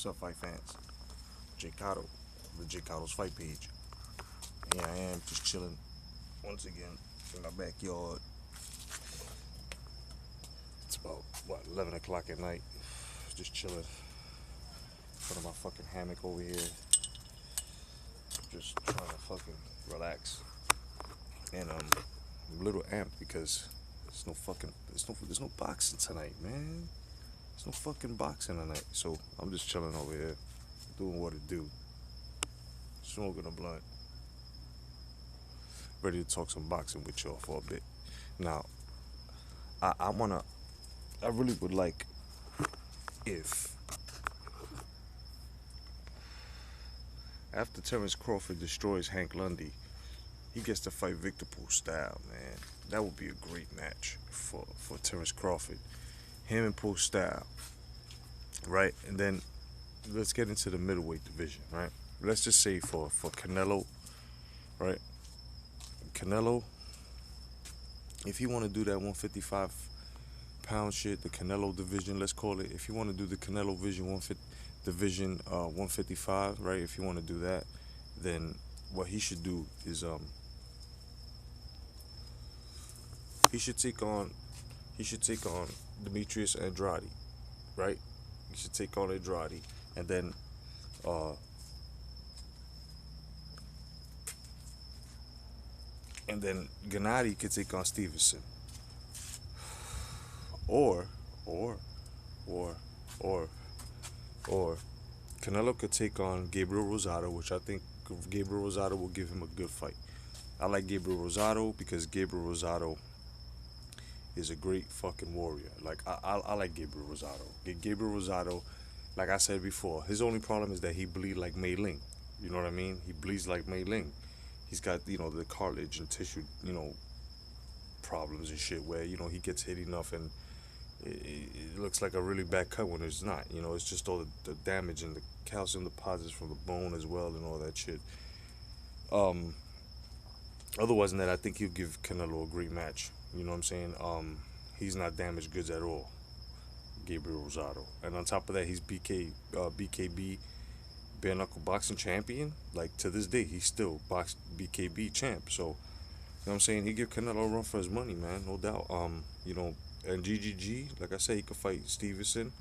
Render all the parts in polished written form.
What's up, fight fans? J.Cotto, the J.Cotto's fight page. Here I am, just chilling once again in my backyard. It's about, 11 o'clock at night. Just chilling in front of my fucking hammock over here. Just trying to fucking relax. And I'm a little amped because there's no boxing tonight, man. There's no fucking boxing tonight. So I'm just chilling over here, doing what it do. Smoking a blunt. Ready to talk some boxing with y'all for a bit. Now, I really would like if after Terrence Crawford destroys Hank Lundy, he gets to fight Victor Postyle, man. That would be a great match for Terrence Crawford. Him and Postyle, right? And then let's get into the middleweight division, right? Let's just say for Canelo, right? Canelo, if you want to do that 155-pound shit, the Canelo division, let's call it. If you want to do the Canelo division 155, right? If you want to do that, then what he should do is he should take on Demetrius Andrade, right? He should take on Andrade, and then Gennady could take on Stevenson, or or or or or Canelo could take on Gabriel Rosado, which I think Gabriel Rosado will give him a good fight. I like Gabriel Rosado because Gabriel Rosado is a great fucking warrior. Like I like Gabriel Rosado. Gabriel Rosado, like I said before, his only problem is that he bleed like Mei Ling. You know what I mean? He bleeds like Mei Ling. He's got, the cartilage and tissue, problems and shit where, he gets hit enough and it looks like a really bad cut when it's not. It's just all the damage and the calcium deposits from the bone as well and all that shit. Otherwise than that, I think he'll give Canelo a great match. You know what I'm saying? He's not damaged goods at all, Gabriel Rosado. And on top of that, he's BKB, bare knuckle boxing champion. Like, to this day, he's still BKB champ. So, you know what I'm saying? He give Canelo a run for his money, man, no doubt. And GGG, like I said, he could fight Stevenson,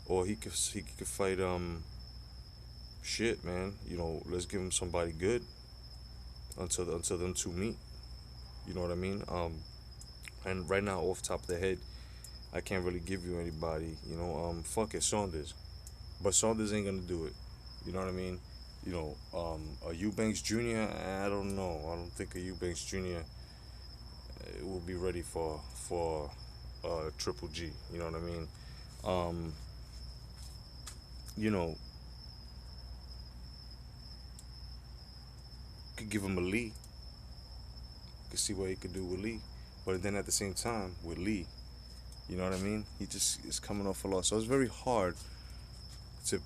or he could fight shit, man. Let's give him somebody good until them two meet. You know what I mean? And right now, off the top of the head, I can't really give you anybody. Fuck it, Saunders, but Saunders ain't gonna do it. You know what I mean? A Eubanks Jr., I don't know. I don't think a Eubanks Jr. Will be ready for Triple G. You know what I mean? Could give him a Lee. Could see what he could do with Lee. But then at the same time, with Lee, you know what I mean? He just is coming off a loss. So it's very hard to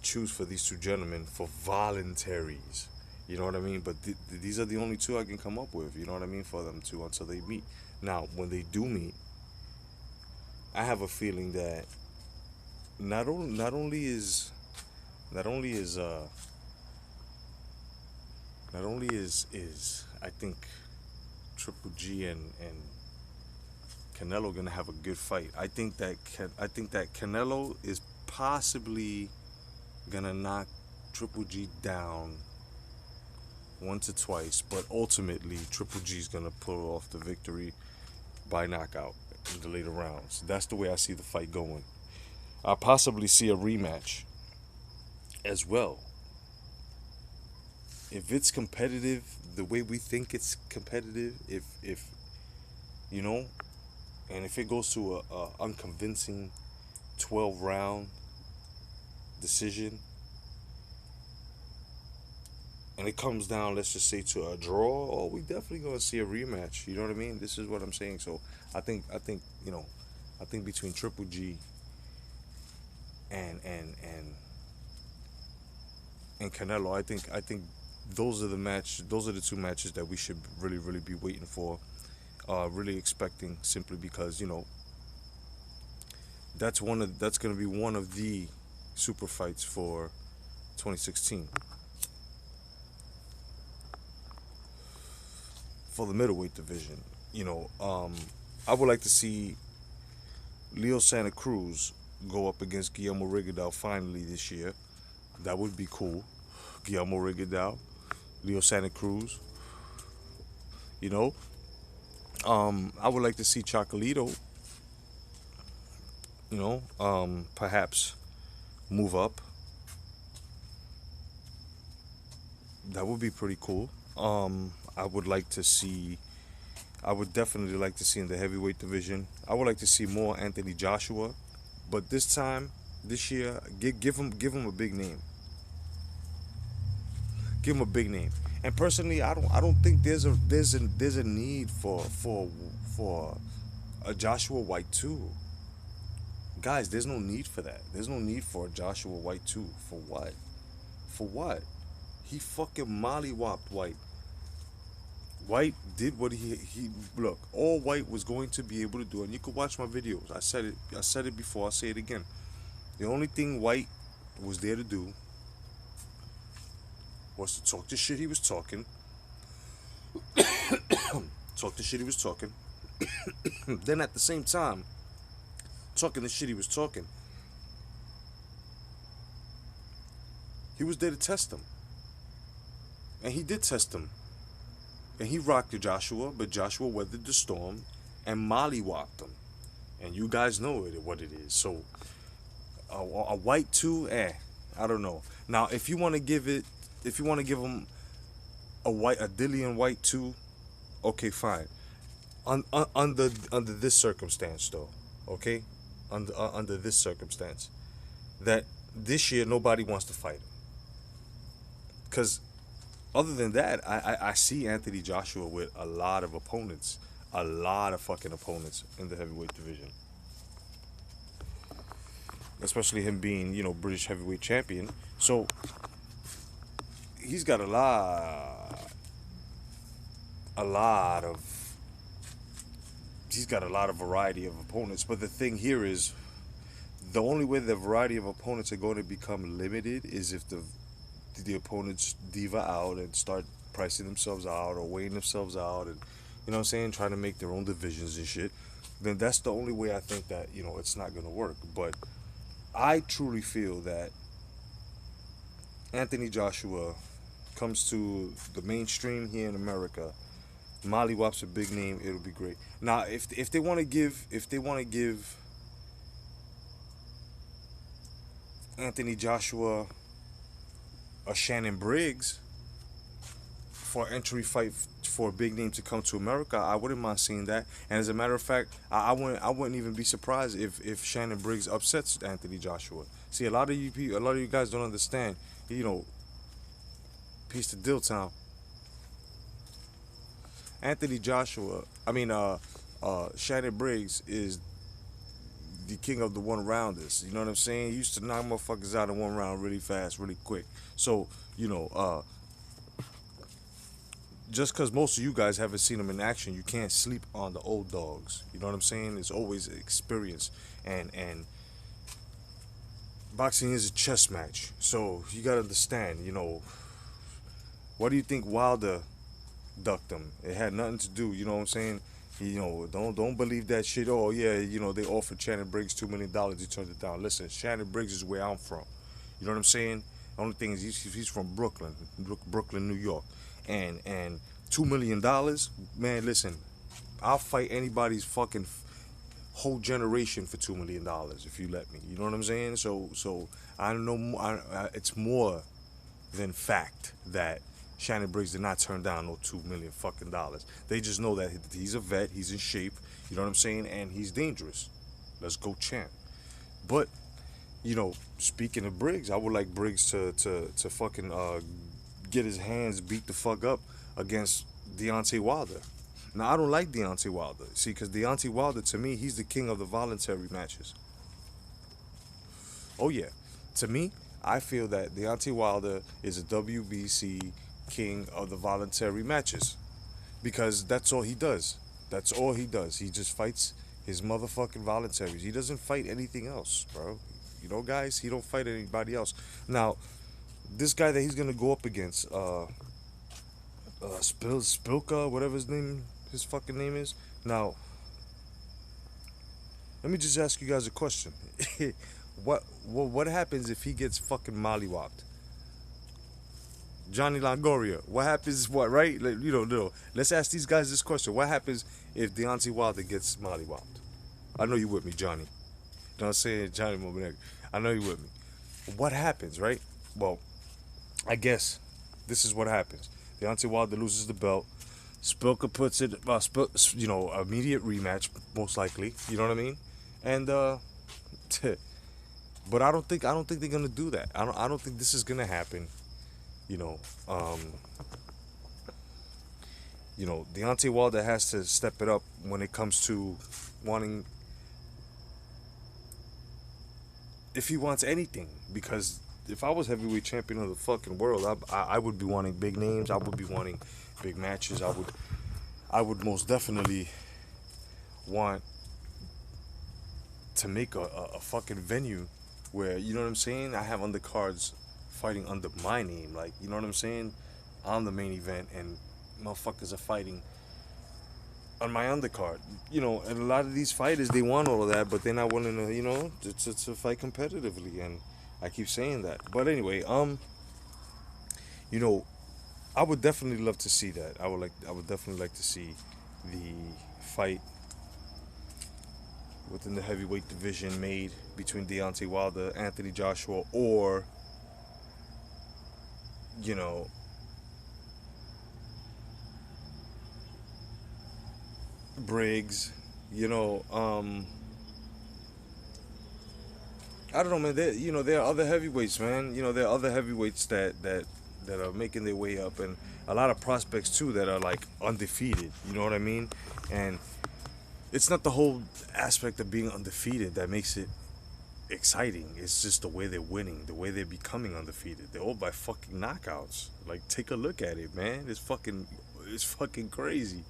choose for these two gentlemen for voluntaries. You know what I mean? But these are the only two I can come up with, you know what I mean, for them two until they meet. Now, when they do meet, I have a feeling that not only is I think Triple G and Canelo gonna have a good fight. I think that Canelo is possibly gonna knock Triple G down once or twice, but ultimately Triple G's gonna pull off the victory by knockout in the later rounds. That's the way I see the fight going. I possibly see a rematch as well. If it's competitive the way we think it's competitive, if and if it goes to a unconvincing 12-round decision, and it comes down, let's just say, to a draw, we definitely gonna see a rematch. You know what I mean? This is what I'm saying. So I think between Triple G and Canelo, I think those are the two matches that we should really be waiting for, really expecting, simply because that's going to be one of the super fights for 2016. For the middleweight division, you know, I would like to see Leo Santa Cruz go up against Guillermo Rigondeaux finally this year. That would be cool. Guillermo Rigondeaux, Leo Santa Cruz. You know, I would like to see Chocolito. Perhaps move up. That would be pretty cool. I would like to see. I would definitely like to see in the heavyweight division. I would like to see more Anthony Joshua, but this time, this year, give him a big name. Give him a big name. And personally, I don't think there's a need for a Joshua White too. Guys, there's no need for that. There's no need for a Joshua White too. For what? For what? He fucking mollywopped White. White did what he look. All White was going to be able to do, and you could watch my videos. I said it. I said it before. I'll say it again. The only thing White was there to do was to talk the shit he was talking. Talk the shit he was talking. Then at the same time, talking the shit he was talking, he was there to test him, and he did test him. And he rocked Joshua, but Joshua weathered the storm and mollywopped him. And you guys know what it is. So a White two, I don't know. Now, if you want to give him a Dillian White two, okay, fine. Under this circumstance, though, okay, under this circumstance, that this year nobody wants to fight him, because other than that, I see Anthony Joshua with a lot of opponents, a lot of fucking opponents in the heavyweight division. Especially him being, British heavyweight champion. So he's got a lot of, he's got a lot of variety of opponents. But the thing here is, the only way the variety of opponents are going to become limited is if the opponents diva out and start pricing themselves out or weighing themselves out, and trying to make their own divisions and shit. Then that's the only way I think that it's not going to work. But I truly feel that Anthony Joshua comes to the mainstream here in America, mollywop's a big name, it'll be great. Now, if they want to give Anthony Joshua a Shannon Briggs for entry fight for a big name to come to America, I wouldn't mind seeing that. And as a matter of fact, I wouldn't even be surprised if Shannon Briggs upsets Anthony Joshua. See, a lot of you guys don't understand. Peace to Dilltown. Shannon Briggs is the king of the one rounders. You know what I'm saying? He used to knock motherfuckers out in one round really fast, really quick. So, just because most of you guys haven't seen him in action, you can't sleep on the old dogs. You know what I'm saying? It's always experience. And boxing is a chess match. So you gotta understand, what do you think Wilder ducked him? It had nothing to do, you know what I'm saying? Don't believe that shit. Oh yeah, they offered Shannon Briggs $2 million. He turned it down. Listen, Shannon Briggs is where I'm from. You know what I'm saying? The only thing is he's from Brooklyn, New York, and $2 million, man. Listen, I'll fight anybody's fucking whole generation for $2 million if you let me. You know what I'm saying? So I know it's more than fact that Shannon Briggs did not turn down no $2 million fucking dollars. They just know that he's a vet, he's in shape, you know what I'm saying, and he's dangerous. Let's go, champ. But speaking of Briggs, I would like Briggs to fucking get his hands beat the fuck up against Deontay Wilder. Now I don't like Deontay Wilder, see, because Deontay Wilder, to me, he's the king of the voluntary matches. Oh yeah, to me, I feel that Deontay Wilder is a WBC king of the voluntary matches, because that's all he does. That's all he does. He just fights his motherfucking voluntaries. He doesn't fight anything else, bro. You know, guys, he don't fight anybody else. Now, this guy that he's gonna go up against, Spilka, whatever his fucking name is. Now, let me just ask you guys a question. What happens if he gets fucking mollywopped? Johnny Longoria. What happens? What, right? Like, no. Let's ask these guys this question. What happens if Deontay Wilder gets mollywopped? I know you with me, Johnny. You know what I'm saying, Johnny Mobaneg. I know you with me. What happens, right? Well, I guess this is what happens. Deontay Wilder loses the belt. Spilka puts it, immediate rematch, most likely. You know what I mean? And but I don't think they're gonna do that. I don't think this is gonna happen. You know, um, Deontay Wilder has to step it up when it comes to wanting, if he wants anything, because if I was heavyweight champion of the fucking world, I would be wanting big names. I would be wanting big matches. I would most definitely want to make a fucking venue where, you know what I'm saying, I have undercards fighting under my name. Like, you know what I'm saying? I'm the main event and motherfuckers are fighting on my undercard. And a lot of these fighters, they want all of that, but they're not willing to, to fight competitively. And I keep saying that. But anyway, you know, I would definitely love to see that. I would definitely like to see the fight within the heavyweight division made between Deontay Wilder, Anthony Joshua, or, you know, Briggs. You know, I don't know, man. There are other heavyweights, man. There are other heavyweights that are making their way up, and a lot of prospects too that are like undefeated. You know what I mean? And it's not the whole aspect of being undefeated that makes it exciting. It's just the way they're winning, the way they're becoming undefeated. They're all by fucking knockouts. Like, take a look at it, man. It's fucking crazy.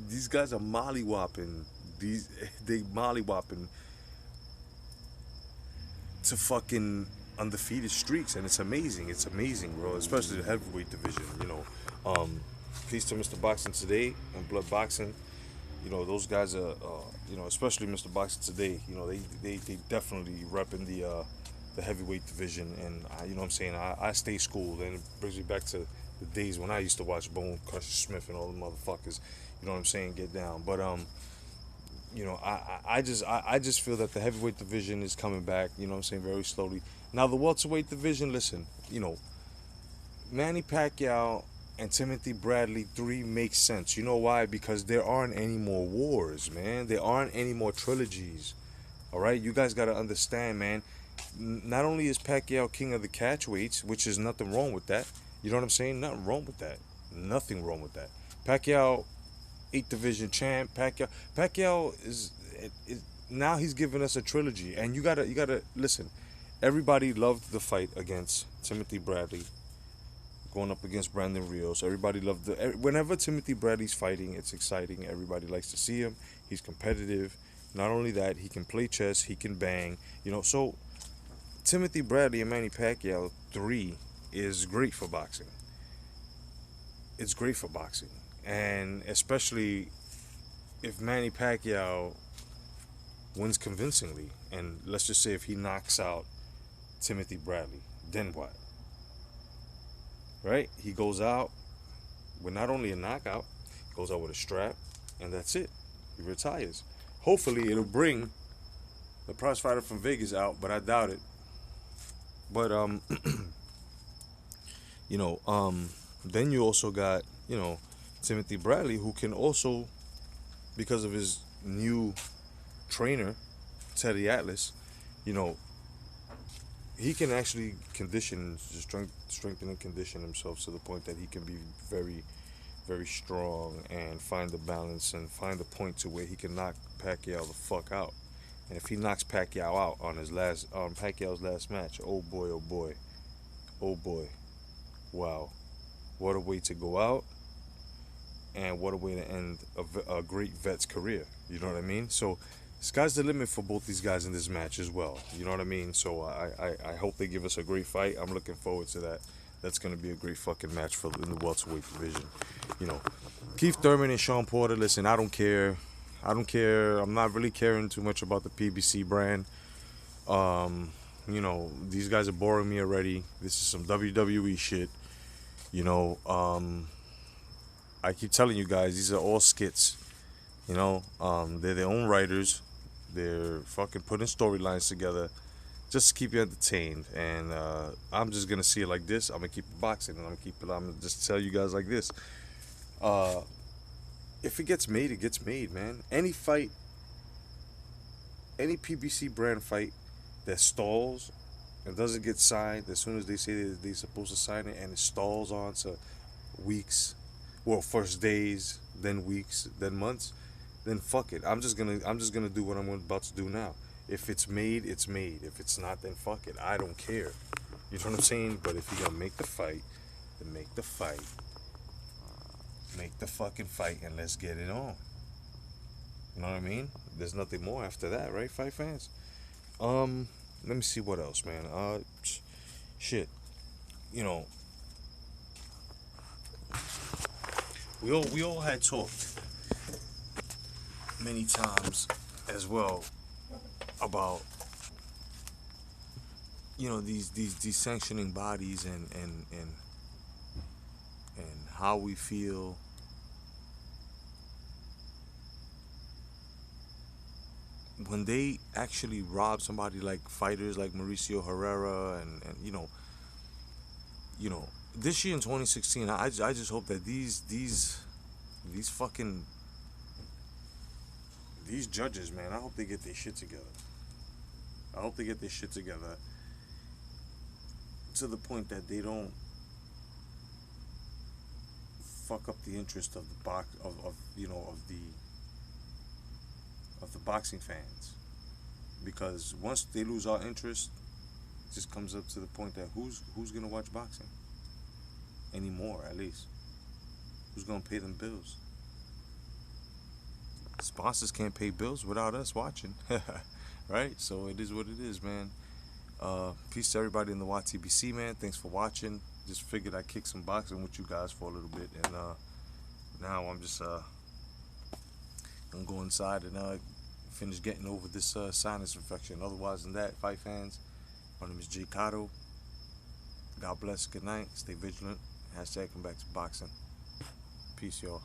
These guys are mollywopping. They mollywopping to fucking undefeated streaks, and it's amazing. It's amazing, bro. Especially the heavyweight division. Peace to Mr. Boxing Today and Blood Boxing. Those guys are, especially Mr. Boxing Today. They definitely repping the heavyweight division, and you know what I'm saying. I stay schooled, and it brings me back to the days when I used to watch Bone Crusher Smith and all the motherfuckers. You know what I'm saying? Get down, but I just feel that the heavyweight division is coming back. You know what I'm saying? Very slowly. Now the welterweight division. Listen, Manny Pacquiao and Timothy Bradley 3 makes sense. You know why? Because there aren't any more wars, man. There aren't any more trilogies. All right, you guys gotta understand, man. Not only is Pacquiao king of the catchweights, which is nothing wrong with that. You know what I'm saying? Nothing wrong with that. Nothing wrong with that. Pacquiao, 8th division champ. Pacquiao is now he's giving us a trilogy, and you gotta listen. Everybody loved the fight against Timothy Bradley going up against Brandon Rios. Everybody loved whenever Timothy Bradley's fighting, it's exciting. Everybody likes to see him. He's competitive. Not only that, he can play chess. He can bang. So Timothy Bradley and Manny Pacquiao 3 is great for boxing. It's great for boxing, and especially if Manny Pacquiao wins convincingly, and let's just say if he knocks out Timothy Bradley, then what? Right? He goes out with not only a knockout, he goes out with a strap, and that's it. He retires. Hopefully, it'll bring the prize fighter from Vegas out, but I doubt it. But then you also got Timothy Bradley, who can also, because of his new trainer, Teddy Atlas, he can actually strengthen and condition himself to the point that he can be very, very strong and find the balance and find the point to where he can knock Pacquiao the fuck out. And if he knocks Pacquiao out on Pacquiao's last match, oh boy, oh boy, oh boy, wow, what a way to go out, and what a way to end a great vet's career. You know what I mean? So Sky's the limit for both these guys in this match as well. You know what I mean? So I hope they give us a great fight. I'm looking forward to that. That's gonna be a great fucking match for in the welterweight division. You know, Keith Thurman and Sean Porter. Listen, I don't care. I don't care. I'm not really caring too much about the PBC brand. Um, these guys are boring me already. This is some WWE shit. You know, I keep telling you guys, these are all skits. They're their own writers. They're fucking putting storylines together just to keep you entertained. And I'm just gonna see it like this. I'm gonna keep it boxing, and I'm gonna just tell you guys like this. Uh, if it gets made, it gets made, man. Any fight, any PBC brand fight that stalls and doesn't get signed as soon as they say they're supposed to sign it, and it stalls on to weeks, well, first days, then weeks, then months, then fuck it. I'm just gonna do what I'm about to do now. If it's made, it's made. If it's not, then fuck it. I don't care. You know what I'm saying? But if you're gonna make the fight, then make the fight. Make the fucking fight, and let's get it on. You know what I mean? There's nothing more after that, right, fight fans? Let me see what else, man. Shit. You know, we all had talked many times as well about these sanctioning bodies and how we feel when they actually rob somebody like fighters like Mauricio Herrera and this year in 2016. I just hope that these fucking these judges, man, I hope they get their shit together. I hope they get their shit together to the point that they don't fuck up the interest of the box of the boxing fans, because once they lose our interest, it just comes up to the point that who's gonna watch boxing anymore? At least who's gonna pay them bills? Sponsors can't pay bills without us watching. Right? So it is what it is, man. Peace to everybody in the YTBC, man. Thanks for watching. Just figured I'd kick some boxing with you guys for a little bit, and now I'm just gonna go inside and finish getting over this sinus infection. Otherwise than that, fight fans, my name is J.Cotto. God bless. Good night. Stay vigilant. Hashtag come back to boxing. Peace, y'all.